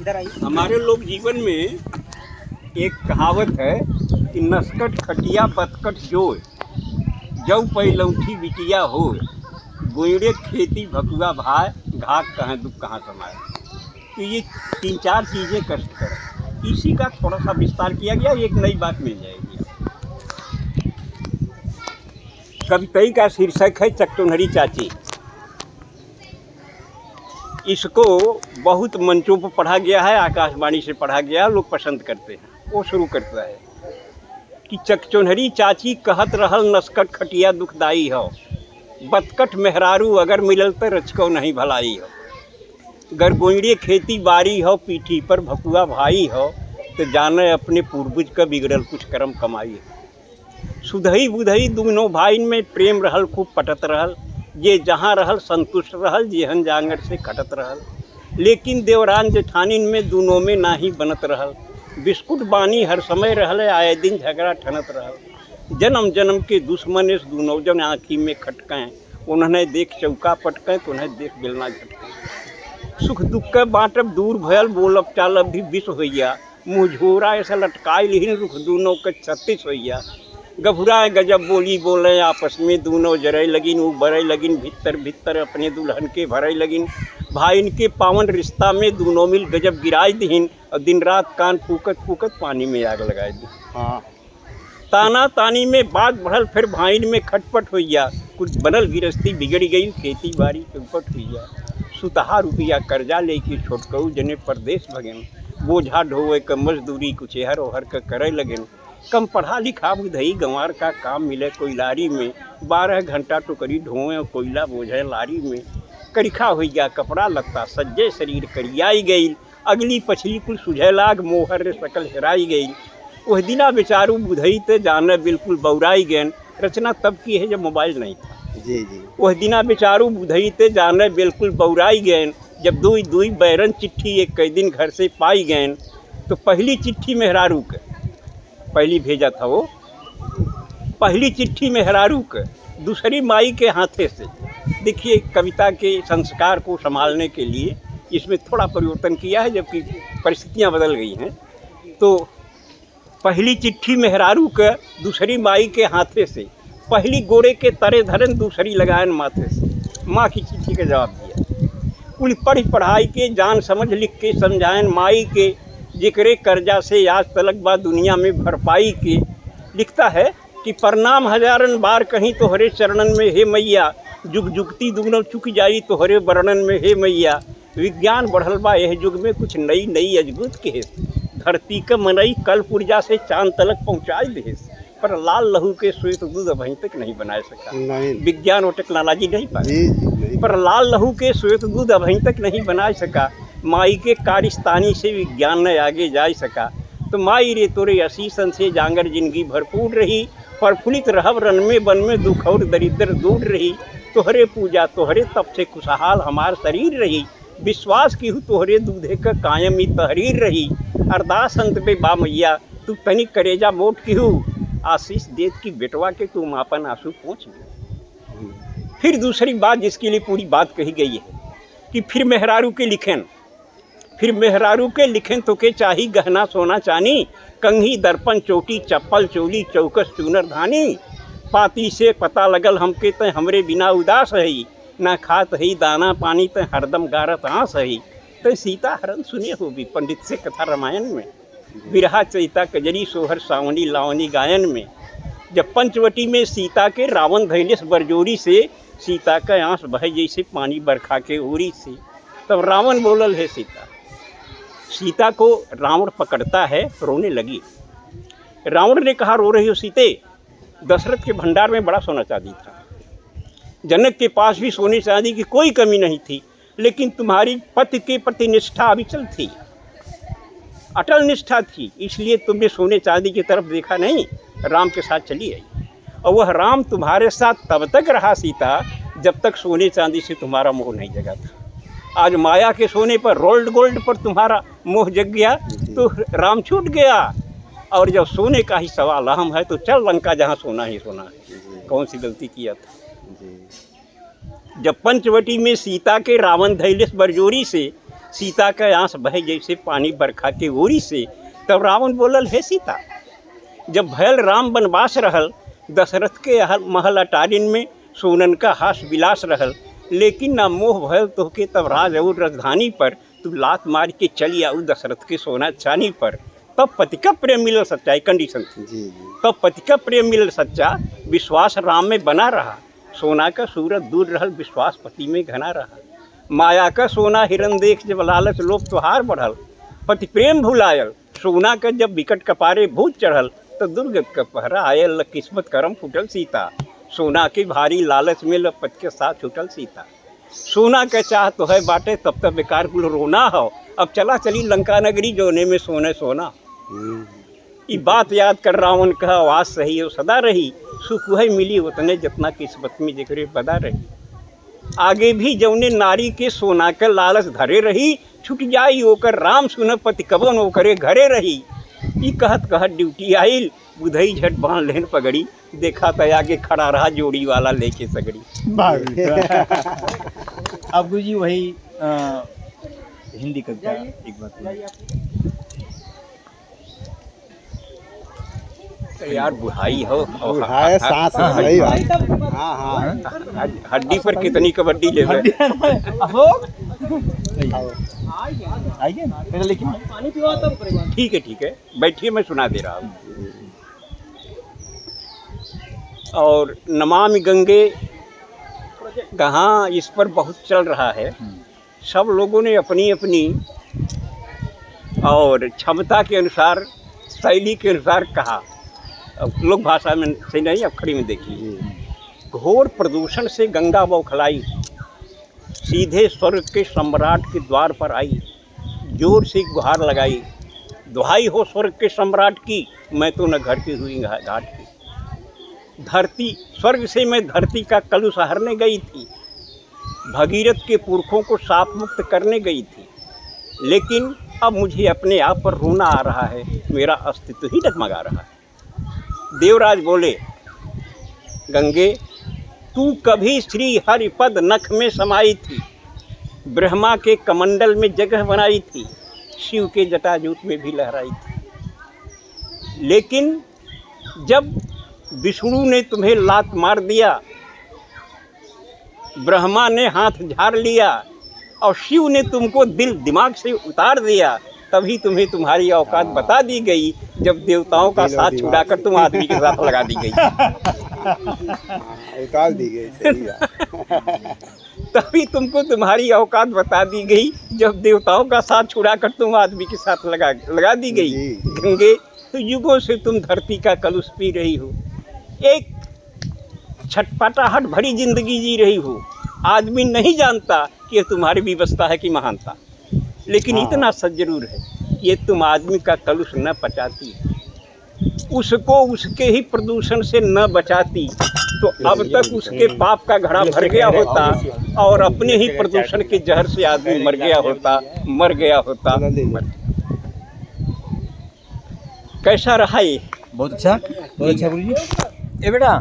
हमारे लोग जीवन में एक कहावत है कि नस्कट खटिया बतकट जोय, जौ पैलौठी बिटिया हो, गोयड़े खेती भकुआ भाई, घाक कहाँ दुख कहाँ समाए। तो ये 3-4 चीज़ें कष्टकर है। इसी का थोड़ा सा विस्तार किया गया, एक नई बात मिल जाएगी। कविताई का शीर्षक है चकचोन्हरी चाची। इसको बहुत मंचों पर पढ़ा गया है, आकाशवाणी से पढ़ा गया, लोग पसंद करते हैं। वो शुरू करता है कि चकचोन्हरी चाची कहत रहल नस्कट खटिया दुखदाई हो, बतकट मेहरारू अगर मिलल तो रचको नहीं भलाई हो, गर गोइड़े खेती बारी हो, पीठी पर भकुआ भाई हो, तो जाने अपने पूर्वज का बिगड़ल कुछ कर्म कमाई हो। सुधई बुधई दुनों भाइन में प्रेम रहल, खूब पटत रहल, ये जहाँ रहल संतुष्ट रहल, जेहन जांगर से खटत रहल। लेकिन देवरान जेठानिन में दोनों में नाही बनत रहल, बिस्कुट बानी हर समय रहल, आए दिन झगड़ा ठनत रहल। जन्म जन्म के दुश्मन इस दोनों जन आँखी में खटकें, उन्हें देख चौका पटकें तो उन्हें देख बेलना झटकें। सुख दुख के बाँटब दूर भयल, बोलब चालब भी विष होइया, मुँह झोरा ऐसा लटकाई लिहिन रुख दोनों के 36 होइया। गभुराए गजब बोली बोले आपस में, दोनों जरई लगिन वो बरई लगिन, भीतर भीतर अपने दुल्हन के भरई लगिन। भाई इनके पावन रिश्ता में दोनों मिल गजब गिराई दीन, और दिन रात कान फूकत फूकत पानी में आग लगाई दी। हाँ, ताना तानी में बात बढ़ल, फिर भाइन में खटपट होइया, कुछ बनल गिरस्ती बिगड़ गई, खेती बाड़ी चौपट होइया। सुतहा रुपया कर्जा लेके छोटकऊ जने परदेश भगेन, बोझा ढोवे क मजदूरी कुछ एहर ओहर के करे लगेन। कम पढ़ा लिखा बुधई गंवार का काम मिले कोयलारी में, 12 घंटा टोकरी ढोए और कोयला बोझे लारी में। करिखा हो गया कपड़ा लगता, सज्जे शरीर करियाई गई, अगली पछली कुल सुझे लाग, मोहर रे सकल हेराई गई। वह दिना बेचारू बुधई ते जाने बिल्कुल बौराई गैन, रचना तब की है जब मोबाइल नहीं था। जी। वह दिना बेचारू बुधई ते जाने बिल्कुल बौराई गैन, जब दुई दुई बैरन चिट्ठी एक कई दिन घर से पाई गैन। तो पहली चिट्ठी मेहरारू के पहली भेजा था वो, पहली चिट्ठी मेहरारू के, दूसरी माई के हाथे से। देखिए कविता के संस्कार को संभालने के लिए इसमें थोड़ा परिवर्तन किया है, जबकि परिस्थितियां बदल गई हैं। तो पहली चिट्ठी मेहरारू के, दूसरी माई के हाथे से, पहली गोरे के तरे धरन, दूसरी लगायन माथे से। माँ की चिट्ठी का जवाब दिया, कुल पढ़ी पढ़ाई के जान समझ लिख के समझायन माई के, जिक्रे कर्जा से आज तलक बा दुनिया में भरपाई के। लिखता है कि प्रणाम हजारन बार कहीं तोहरे चरणन में हे मैया, जुग जुगती दुगनों चुक जाई तोहरे वर्णन में हे मैया। विज्ञान बढ़ल बा यह युग में कुछ नई नई अजगुत के, धरती का मनई कल पुर्जा से चांद तलक पहुँचाई दे, पर लाल लहू के श्वेत दूध अभी तक नहीं बना सका। विज्ञान और टेक्नोलॉजी नहीं पाई, पर लाल लहू के श्वेत दूध अभी तक नहीं बना सका। माई के कारिस्तानी से विज्ञान न आगे जा सका। तो माई रे तोरे असीसन से जांगर जिंदगी भरपूर रही, प्रफुल्लित रहब रन में बन में दुख और दरिद्र दूर रही। तोहरे पूजा तोहरे तप से खुशहाल हमार शरीर रही, विश्वास की हूँ तोहरे दूधे का कायम ही तहरीर रही। अरदास अंत पे बा मैया तू तनिक करेजा मोट की हूँ, आशीष देत की बेटवा के तू मापन आंसू पहुँच गए। फिर दूसरी बात जिसके लिए पूरी बात कही गई है कि फिर मेहरारू के लिखें, फिर मेहरारू के लिखें तो के चाही गहना सोना चानी, कंघी दर्पण चोटी चप्पल चोली चौकस चूनर धानी। पाती से पता लगल हमके तय हमरे बिना उदास है, ना खात है दाना पानी तय हरदम गारत आँस है। तय सीता हरण सुने हो भी पंडित से कथा रामायण में, बिरहा चैता कजरी सोहर सावनी लावनी गायन में। जब पंचवटी में सीता के रावण धैलेस बरजोरी से, सीता का आँस बहे जैसे पानी बरखा के ओरी से। तब रावण बोलल है सीता को रावण पकड़ता है, रोने लगी। रावण ने कहा रो रही हो सीते, दशरथ के भंडार में बड़ा सोना चांदी था, जनक के पास भी सोने चांदी की कोई कमी नहीं थी, लेकिन तुम्हारी पति के प्रति निष्ठा अविचल थी, अटल निष्ठा थी, इसलिए तुमने सोने चांदी की तरफ देखा नहीं, राम के साथ चली आई। और वह राम तुम्हारे साथ तब तक रहा सीता जब तक सोने चांदी से तुम्हारा मोह नहीं जगा था। आज माया के सोने पर, रोल्ड गोल्ड पर तुम्हारा मोह जग गया तो राम छूट गया। और जब सोने का ही सवाल अहम है तो चल लंका जहाँ सोना ही सोना है। कौन सी गलती किया था। जब पंचवटी में सीता के रावण धैलेस बरजोरी से सीता का आंस बहे जैसे पानी बरखा के ओरी से। तब रावण बोलल, हे सीता, जब भयल राम वनवास रहल, दशरथ के महल अटारिन में सोनन का हास विलास रहल, लेकिन ना मोह भयल तोहके तब राज और राजधानी पर, तू लात मार के चली आऊ दशरथ के सोना चानी पर। तब पति का प्रेम मिलल सच्चा, कंडीशन थी। तब पति का प्रेम मिलल सच्चा, विश्वास राम में बना रहा, सोना का सूरत दूर रहल, विश्वास पति में घना रहा। माया का सोना हिरन देख जब लालच लोभ त्योहार बढ़ल, पति प्रेम भुलायल, सोना का जब विकट कपारे भूत चढ़ल, तो दुर्गत का पहरा आयल, किस्मत करम फूटल सीता। सोना के भारी लालच में लपट के साथ छूटल सीता। सोना का चाह तो है बाटे, तब तक बेकार कुल रोना हो, अब चला चली लंका नगरी जोने में सोने सोना। ये बात याद कर रावण का आवाज सही और सदा रही, सुख वही मिली उतने जितना किस्मत में जिक्र बदा रही। आगे भी जौने नारी के सोना के लालच धरे रही, छुट जाई ओकर राम सुन पति कबन ओकरे घरे रही। ई कहत कहत ड्यूटी आइल, बुधई झट बांध लेन पगड़ी, देखा तो आगे खड़ा रहा जोड़ी वाला लेके सगड़ी। अब गुरु जी वही हिंदी कविता एक बात यार, बुढ़ाई हो बुढ़ाई सांस सही बात। हाँ हाँ, हड्डी पर कितनी कबड्डी ले रहे। ठीक है, बैठिए, मैं सुना दे रहा हूँ। और नमामि गंगे कहाँ इस पर बहुत चल रहा है। सब लोगों ने अपनी अपनी और क्षमता के अनुसार, शैली के अनुसार कहा। अब लोक भाषा में सही नहीं, अब खड़ी में देखिए। घोर प्रदूषण से गंगा बौखलाई, सीधे स्वर्ग के सम्राट के द्वार पर आई, जोर से गुहार लगाई, दुहाई हो स्वर्ग के सम्राट की, मैं तो न घर की हुई घाट की। धरती स्वर्ग से मैं धरती का कलुष हरने गई थी, भगीरथ के पुरखों को शाप मुक्त करने गई थी, लेकिन अब मुझे अपने आप पर रोना आ रहा है, मेरा अस्तित्व ही डगमगा रहा है। देवराज बोले, गंगे तू कभी श्री हरिपद नख में समाई थी, ब्रह्मा के कमंडल में जगह बनाई थी, शिव के जटाजूट में भी लहराई थी, लेकिन जब विष्णु ने तुम्हें लात मार दिया, ब्रह्मा ने हाथ झाड़ लिया और शिव ने तुमको दिल दिमाग से उतार दिया, तभी तुम्हें तुम्हारी औकात बता दी गई, जब देवताओं का साथ छुड़ाकर तुम आदमी के साथ लगा दी गई। उतार दी गई, सही बात। तभी तुमको तुम्हारी औकात बता दी गई, जब देवताओं का साथ छुड़ाकर तुम आदमी के साथ लगा दी गई। गंगे, तो युगों से तुम धरती का कलुष पी रही हो, एक छटपटाहट भरी जिंदगी जी रही हो। आदमी नहीं जानता कि ये तुम्हारी विवशता है कि महानता, लेकिन इतना सच जरूर है, ये तुम आदमी का कलुष न पचाती, उसको उसके ही प्रदूषण से न बचाती, तो अब तक उसके पाप का घड़ा भर गया होता और अपने ही प्रदूषण के जहर से आदमी मर गया होता। कैसा रहा ये? बहुत अच्छा गुरु जी। ए बेटा